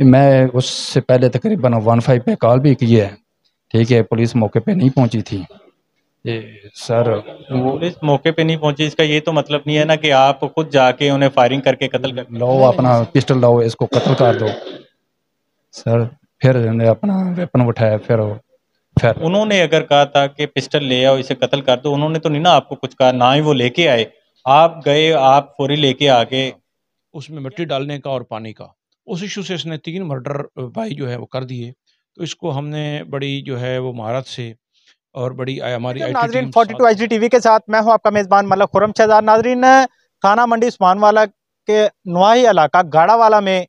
میں اس سے پہلے تقریباً 15 پہ کال بھی کی ہے، ٹھیک ہے، پولیس موقع پہ نہیں پہنچی تھی سر۔ وہ پولیس موقع پہ نہیں پہنچی، اس کا یہ تو مطلب نہیں ہے نا کہ آپ خود جا کے انہیں فائرنگ کر کے قتل کر دیں۔ لاؤ اپنا پسٹل لاؤ، اس کو قتل کر دو سر۔ پھر انہوں نے اپنا ویپن اٹھایا، پھر انہوں نے اگر کہا تھا کہ پسٹل لے آؤ اسے قتل کر دو، انہوں نے تو نہیں نا آپ کو کچھ کہا، نہ ہی وہ لے کے آئے، آپ گئے، آپ فوری لے کے آگے۔ اس میں مٹی ڈالنے کا اور پانی کا، اس ایشو سے اس نے 3 مرڈر بھائی جو ہے وہ کر دیے۔ تو اس کو ہم نے بڑی جو ہے وہ مہارت سے اور بڑی ہماری آئی ٹی ناظرین team 42 H D T V کے ساتھ میں ہوں آپ کا میزبان ملک خرم شہزاد۔ ناظرین، تھانہ منڈی عثمان والا کے نواحی علاقہ گاڑا والا میں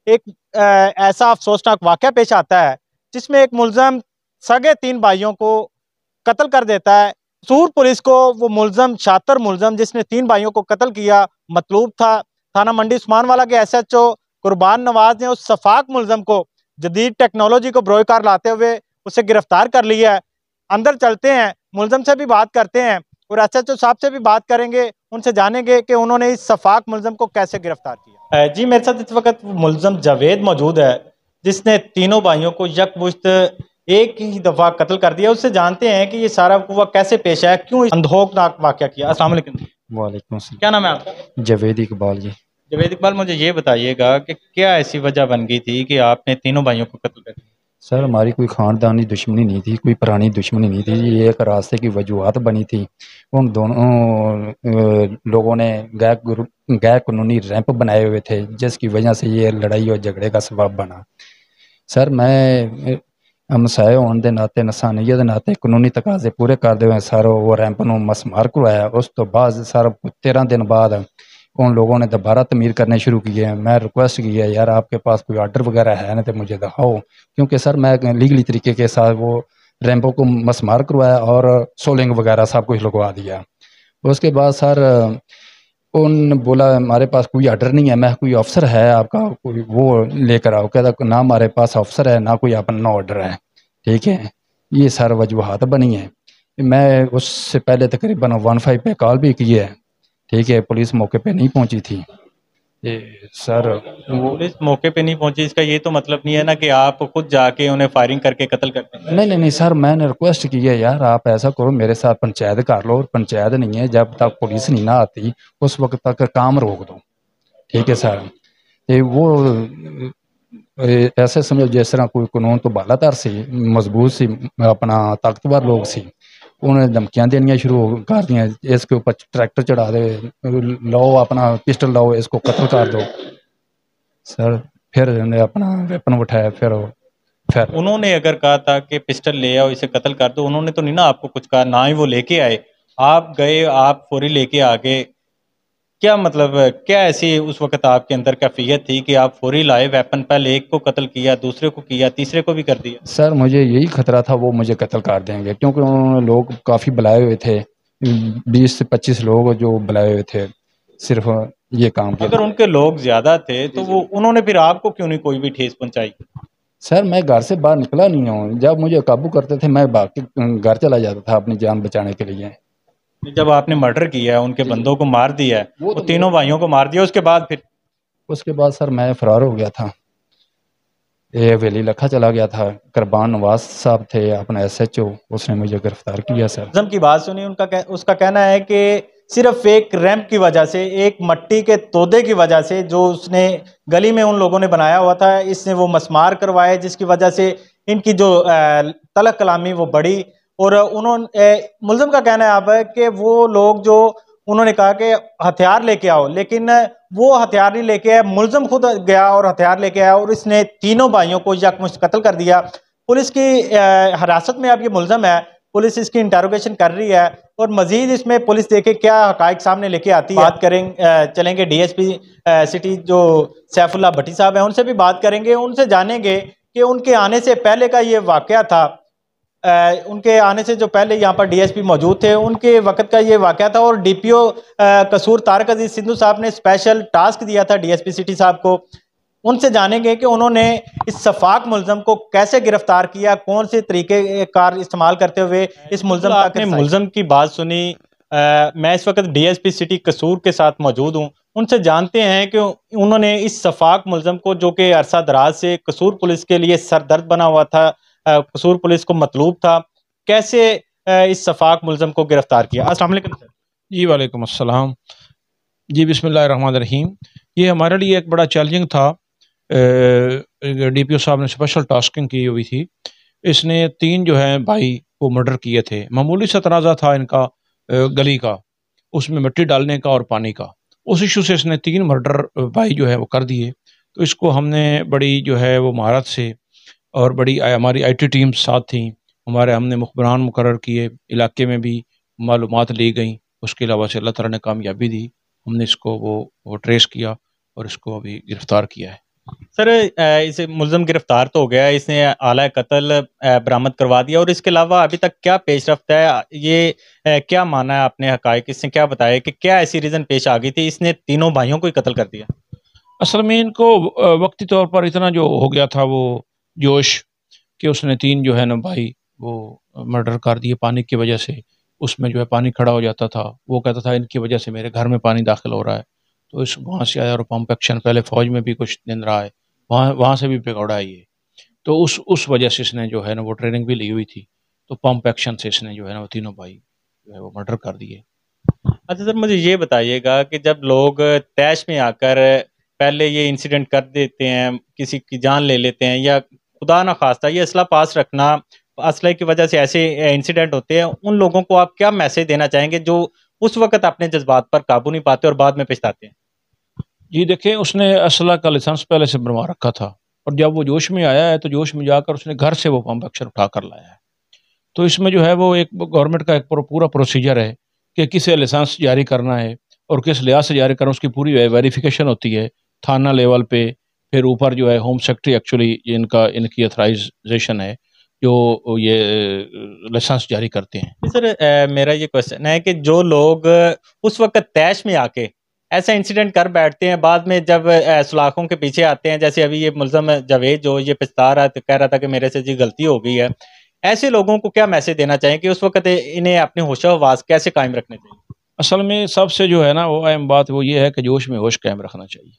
ایک ایسا افسوسناک واقعہ پیش آتا ہے جس میں ایک ملزم سگے 3 بھائیوں کو قتل کر دیتا ہے۔ سور پولیس کو وہ ملزم، شاطر ملزم جس نے 3 بھائیوں کو قتل کیا، مطلوب تھا۔ تھانہ منڈی عثمان والا کے ایس ایچ او قربان نواز نے اس شفاق ملزم کو جدید ٹیکنالوجی کو بروئے کار لاتے ہوئے اسے گرفتار کر لیا ہے۔ اندر چلتے ہیں، ملزم سے بھی بات کرتے ہیں اور ایس ایچ او صاحب سے بھی بات کریں گے، ان سے جانیں گے کہ انہوں نے اس شفاق ملزم کو کیسے گرفتار کیا۔ جی میرے ساتھ اس وقت ملزم جاوید موجود ہے جس نے 3 بھائیوں کو یکمشت ایک ہی دفعہ قتل کر دیا۔ اس سے جانتے ہیں کہ یہ سارا ہوا کیسے پیش آیا، کیوں اندھوکناک واقعہ کیا۔ السلام علیکم۔ وعلیکم السلام۔ کیا نام ہے آپ کا؟ جاوید اقبال جی۔ جاوید اقبال، مجھے یہ بتائیے گا کہ کیا ایسی وجہ بن گئی تھی کہ آپ نے 3 بھائیوں کو قتل کر دیا؟ سر ہماری کوئی خاندانی دشمنی نہیں تھی، کوئی پرانی دشمنی نہیں تھی، یہ ایک راستے کی وجوہات بنی تھی۔ ان دونوں لوگوں نے غیر قانونی ریمپ بنائے ہوئے تھے جس کی وجہ سے یہ لڑائی اور جھگڑے کا سبب بنا۔ سر میں ہمسائے ہونے کے ناطے، انسانیت کے ناطے قانونی تقاضے پورے کرتے ہوئے سر وہ ریمپ نو مسمار کروایا۔ اس تو بعد سر 13 دن بعد ان لوگوں نے دوبارہ تعمیر کرنے شروع کیے۔ میں ریکویسٹ کی ہے، یار آپ کے پاس کوئی آرڈر وغیرہ ہے نا تو مجھے دکھاؤ، کیونکہ سر میں لیگلی طریقے کے ساتھ وہ ریمپوں کو مسمار کروایا اور سولنگ وغیرہ سب کچھ لگوا دیا۔ اس کے بعد سر ان بولا ہمارے پاس کوئی آرڈر نہیں ہے، میں کوئی افسر ہے آپ کا کوئی وہ لے کر آؤ، کہتا نہ ہمارے پاس افسر ہے نہ کوئی اپنا آرڈر ہے، ٹھیک ہے۔ یہ سر وجوہات بنی ہیں۔ میں اس سے پہلے تقریباً 15 پہ کال بھی کی ہے، ٹھیک ہے، پولیس موقع پہ نہیں پہنچی تھی سر۔ پولیس موقع پہ نہیں پہنچی، اس کا یہ تو مطلب نہیں ہے نا کہ آپ خود جا کے انہیں فائرنگ کر کے قتل کر دیں۔ نہیں سر، میں نے ریکویسٹ کی ہے، یار آپ ایسا کرو میرے ساتھ پنچایت کر لو، اور پنچایت نہیں ہے جب تک پولیس نہیں نہ آتی اس وقت تک کام روک دو، ٹھیک ہے سر۔ وہ ایسے سمجھو جس طرح کوئی قانون تو بالا تر سی، مضبوط سی، اپنا طاقتور لوگ سی، انہوں نے دھمکیاں دینیاں شروع کر دیا، اس کے اوپر ٹریکٹر چڑھا دے، لاؤ اپنا پسٹل لاؤ، اس کو قتل کر دو سر۔ پھر انہوں نے اپنا ویپن اٹھایا، پھر انہوں نے اگر کہا تھا کہ پسٹل لے آؤ اسے قتل کر دو، انہوں نے تو نہیں نا آپ کو کچھ کہا، نہ ہی وہ لے کے آئے، آپ گئے، آپ فوری لے کے آگے۔ کیا مطلب، کیا ایسی اس وقت آپ کے اندر کیفیت تھی کہ آپ فوری لائے ویپن، پہلے ایک کو قتل کیا، دوسرے کو کیا، تیسرے کو بھی کر دیا؟ سر مجھے یہی خطرہ تھا وہ مجھے قتل کر دیں گے، کیونکہ انہوں نے لوگ کافی بلائے ہوئے تھے، 20 سے 25 لوگ جو بلائے ہوئے تھے صرف یہ کام کیا۔ اگر ان کے لوگ زیادہ تھے تو وہ انہوں نے پھر آپ کو کیوں نہیں کوئی بھی ٹھیس پہنچائی؟ سر میں گھر سے باہر نکلا نہیں ہوں، جب مجھے قابو کرتے تھے میں بھاگ کے گھر چلا جاتا تھا اپنی جان بچانے کے لیے۔ جب آپ نے مرڈر کیا ہے، ان کے بندوں کو مار دیا ہے، وہ 3 بھائیوں کو مار دیا، اس کے بعد سر میں فرار ہو گیا تھا، یہ ویلی لکھا چلا گیا تھا۔ قربان نواز صاحب تھے اپنا ایس ایچ او، اس نے مجھے گرفتار کیا سر۔ ملزم کی بات سنی، اس کا کہنا ہے کہ صرف ایک ریمپ کی وجہ سے، ایک مٹی کے تودے کی وجہ سے جو اس نے گلی میں ان لوگوں نے بنایا ہوا تھا، اس نے وہ مسمار کروائے، جس کی وجہ سے ان کی جو تلخ کلامی وہ بڑھی۔ اور ملزم کا کہنا ہے اب کہ وہ لوگ جو انہوں نے کہا کہ ہتھیار لے کے آؤ، لیکن وہ ہتھیار نہیں لے کے آئے، ملزم خود گیا اور ہتھیار لے کے آیا اور اس نے 3 بھائیوں کو یکمشت قتل کر دیا۔ پولیس کی حراست میں اب یہ ملزم ہے، پولیس اس کی انٹروگیشن کر رہی ہے اور مزید اس میں پولیس دیکھے کیا حقائق سامنے لے کے آتی ہے۔ بات چلیں گے ڈی ایس پی سٹی جو سیف اللہ بھٹی صاحب ہیں، ان سے بھی بات کریں گے، ان سے جانیں گے کہ ان کے آنے سے پہلے کا یہ واقعہ تھا، ان کے آنے سے جو پہلے یہاں پر ڈی ایس پی موجود تھے ان کے وقت کا یہ واقعہ تھا، اور ڈی پی او قصور طارق عزیز سندھو صاحب نے اسپیشل ٹاسک دیا تھا ڈی ایس پی سٹی صاحب کو۔ ان سے جانیں گے کہ انہوں نے اس شفاق ملزم کو کیسے گرفتار کیا، کون سے طریقے کار استعمال کرتے ہوئے اس ملزم کی بات سنی، میں اس وقت DSP سٹی قصور کے ساتھ موجود ہوں. ان سے جانتے ہیں کہ انہوں نے اس شفاق ملزم کو، جو کہ عرصہ دراز سے قصور پولیس کے لیے سر درد بنا ہوا تھا، قصور پولیس کو مطلوب تھا، کیسے اس شفاق ملزم کو گرفتار کیا. السلام علیکم سر. جی وعلیکم السلام. جی بسم اللہ الرحمن الرحیم. یہ ہمارے لیے ایک بڑا چیلنجنگ تھا. DPO صاحب نے اسپیشل ٹاسکنگ کی ہوئی تھی. اس نے 3 جو ہیں بھائی وہ مرڈر کیے تھے. معمولی سا تنازع تھا ان کا گلی کا، اس میں مٹی ڈالنے کا اور پانی کا. اس ایشو سے اس نے 3 مرڈر بھائی جو ہے وہ کر دیے. تو اس کو ہم نے بڑی جو ہے وہ مہارت سے، اور بڑی ہماری IT ٹیم ساتھ تھیں ہم نے مخبران مقرر کیے، علاقے میں بھی معلومات لی گئیں. اس کے علاوہ سے اللہ تعالیٰ نے کامیابی دی. ہم نے اس کو وہ ٹریس کیا اور اس کو ابھی گرفتار کیا ہے. سر اس ملزم گرفتار تو ہو گیا، اس نے آلہ قتل برآمد کروا دیا، اور اس کے علاوہ ابھی تک کیا پیش رفت ہے؟ یہ کیا مانا ہے آپ نے حقائق؟ اس نے کیا بتایا کہ کیا ایسی ریزن پیش آ گئی تھی اس نے تینوں بھائیوں کو ہی قتل کر دیا؟ اصل میں ان کو وقتی طور پر اتنا جو ہو گیا تھا وہ جوش، کہ اس نے 3 جو ہے نا بھائی وہ مرڈر کر دیے پانی کی وجہ سے. اس میں جو ہے پانی کھڑا ہو جاتا تھا، وہ کہتا تھا ان کی وجہ سے میرے گھر میں پانی داخل ہو رہا ہے. تو وہاں سے آیا اور پمپ ایکشن، پہلے فوج میں بھی کچھ دن رہا ہے، وہاں سے بھی بگڑا ہے یہ. تو اس وجہ سے اس نے جو ہے نا وہ ٹریننگ بھی لی ہوئی تھی. تو پمپ ایکشن سے اس نے جو ہے نا وہ تینوں بھائی جو ہے وہ مرڈر کر دیے. اچھا سر، مجھے یہ بتائیے گا کہ جب لوگ طیش میں آ کر پہلے یہ انسیڈنٹ کر دیتے ہیں، کسی کی جان لے لیتے ہیں، یا خدا نہ خواستہ یہ اسلحہ پاس رکھنا، اسلحے کی وجہ سے ایسے انسیڈنٹ ہوتے ہیں، ان لوگوں کو آپ کیا میسج دینا چاہیں گے جو اس وقت اپنے جذبات پر قابو نہیں پاتے اور بعد میں پچھتاتے ہیں؟ جی دیکھیں، اس نے اسلحہ کا لائسنس پہلے سے بنوا رکھا تھا، اور جب وہ جوش میں آیا ہے تو جوش میں جا کر اس نے گھر سے وہ پمپ ایکشن اٹھا کر لایا ہے. تو اس میں جو ہے وہ ایک گورنمنٹ کا ایک پورا پروسیجر ہے کہ کسے لائسنس جاری کرنا ہے اور کس لحاظ سے جاری کرنا، اس کی پوری ویریفیکیشن ہوتی ہے تھانہ لیول پہ. پھر اوپر جو ہے ہوم سیکٹری ایکچولی ان کی اتھرائزیشن ہے جو یہ لائسنس جاری کرتے ہیں. سر میرا یہ کوشچن ہے کہ جو لوگ اس وقت طیش میں آ کے ایسا انسیڈنٹ کر بیٹھتے ہیں، بعد میں جب سلاخوں کے پیچھے آتے ہیں، جیسے ابھی یہ ملزم جاوید جو یہ پچھتا رہا تو کہہ رہا تھا کہ میرے سے جی غلطی ہو گئی ہے، ایسے لوگوں کو کیا میسج دینا چاہیں کہ اس وقت انہیں اپنے ہوش و حواس کیسے قائم رکھنے چاہیے؟ اصل میں سب سے جو ہے نا وہ اہم بات وہ یہ ہے کہ جوش میں ہوش قائم رکھنا چاہیے.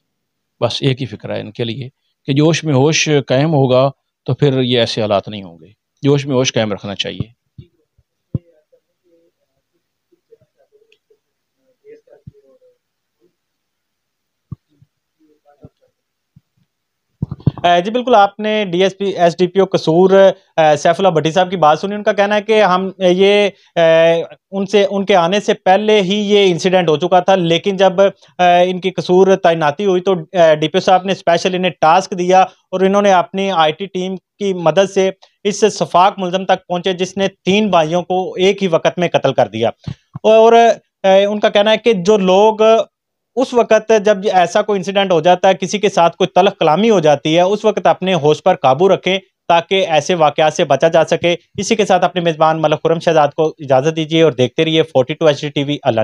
بس ایک ہی فکر ہے ان کے لیے کہ جوش میں ہوش قائم ہوگا تو پھر یہ ایسے حالات نہیں ہوں گے. جوش میں ہوش قائم رکھنا چاہیے. جی بالکل، آپ نے DPO قصور سیف اللہ بھٹی صاحب کی بات سنی. ان کا کہنا ہے کہ ہم یہ ان کے آنے سے پہلے ہی یہ انسیڈنٹ ہو چکا تھا، لیکن جب ان کی قصور تعیناتی ہوئی تو DPO صاحب نے اسپیشل انہیں ٹاسک دیا اور انہوں نے اپنی IT ٹیم کی مدد سے اس شفاق ملزم تک پہنچے جس نے 3 بھائیوں کو ایک ہی وقت میں قتل کر دیا. اور ان کا کہنا ہے کہ جو لوگ اس وقت جب ایسا کوئی انسیڈنٹ ہو جاتا ہے، کسی کے ساتھ کوئی تلخ کلامی ہو جاتی ہے، اس وقت اپنے ہوش پر قابو رکھیں تاکہ ایسے واقعات سے بچا جا سکے. اسی کے ساتھ اپنے میزبان ملک خرم شہزاد کو اجازت دیجیے اور دیکھتے رہیے 42 HD TV. اللہ